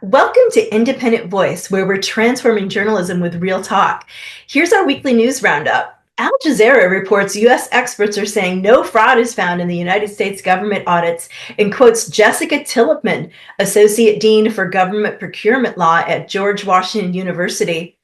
Welcome to Independent Voice, where we're transforming journalism with real talk. Here's our weekly news roundup. Al Jazeera reports U.S. experts are saying no fraud is found in the United States government audits and quotes Jessica Tillipman, Associate Dean for Government Procurement Law at George Washington University.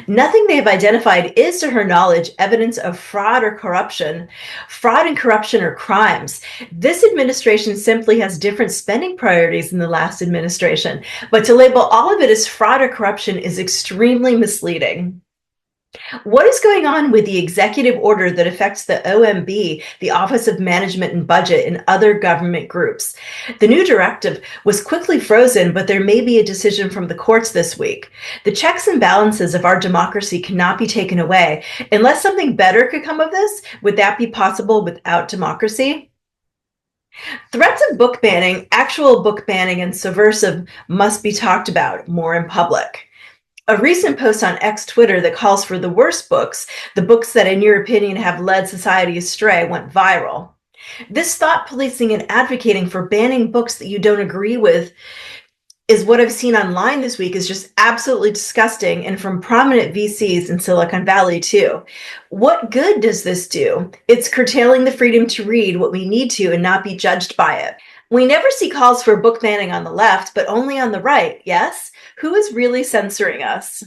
Nothing they have identified is, to her knowledge, evidence of fraud or corruption. Fraud and corruption are crimes. This administration simply has different spending priorities than the last administration, but to label all of it as fraud or corruption is extremely misleading. What is going on with the executive order that affects the OMB, the Office of Management and Budget, and other government groups? The new directive was quickly frozen, but there may be a decision from the courts this week. The checks and balances of our democracy cannot be taken away. Unless something better could come of this, would that be possible without democracy? Threats of book banning, actual book banning, and subversive must be talked about more in public. A recent post on X Twitter that calls for the worst books, the books that in your opinion have led society astray, went viral. This thought policing and advocating for banning books that you don't agree with is what I've seen online this week is just absolutely disgusting, and from prominent VCs in Silicon Valley too. What good does this do? It's curtailing the freedom to read what we need to and not be judged by it. We never see calls for book banning on the left, but only on the right, yes? Who is really censoring us?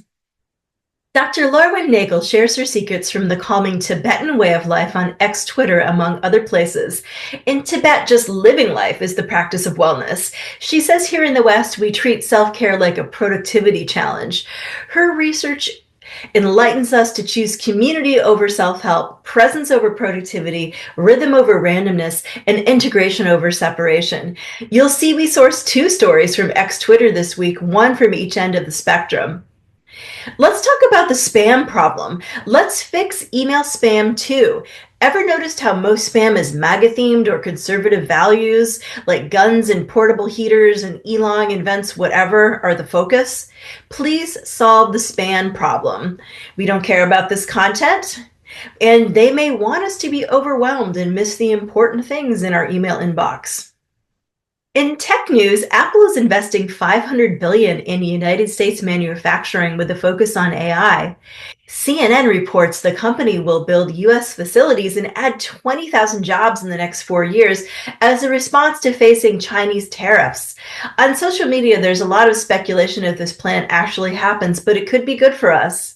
Dr. Lorwen Nagel shares her secrets from the calming Tibetan way of life on X Twitter, among other places. In Tibet, just living life is the practice of wellness. She says here in the West, we treat self-care like a productivity challenge. Her research enlightens us to choose community over self-help, presence over productivity, rhythm over randomness, and integration over separation. You'll see we source 2 stories from X Twitter this week, one from each end of the spectrum. Let's talk about the spam problem. Let's fix email spam too. Ever noticed how most spam is MAGA themed or conservative values, like guns and portable heaters and Elon invents whatever are the focus? Please solve the spam problem. We don't care about this content, and they may want us to be overwhelmed and miss the important things in our email inbox. In tech news, Apple is investing $500 billion in United States manufacturing with a focus on AI. CNN reports the company will build U.S. facilities and add 20,000 jobs in the next 4 years as a response to facing Chinese tariffs. On social media, there's a lot of speculation if this plan actually happens, but it could be good for us.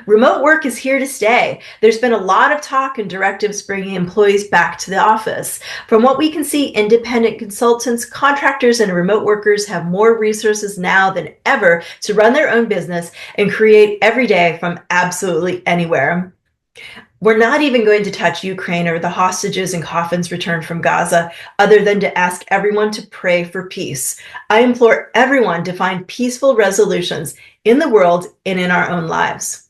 Remote work is here to stay. There's been a lot of talk and directives bringing employees back to the office. From what we can see, independent consultants, contractors, and remote workers have more resources now than ever to run their own business and create every day from absolutely anywhere. We're not even going to touch Ukraine or the hostages and coffins returned from Gaza, other than to ask everyone to pray for peace. I implore everyone to find peaceful resolutions in the world and in our own lives.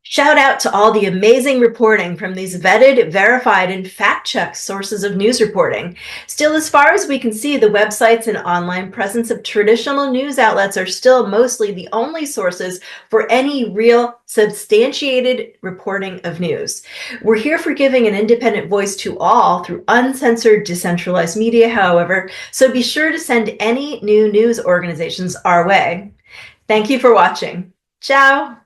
Shout out to all the amazing reporting from these vetted, verified, and fact-checked sources of news reporting. Still, as far as we can see, the websites and online presence of traditional news outlets are still mostly the only sources for any real substantiated reporting of news. We're here for giving an independent voice to all through uncensored, decentralized media, however, so be sure to send any new news organizations our way. Thank you for watching. Ciao!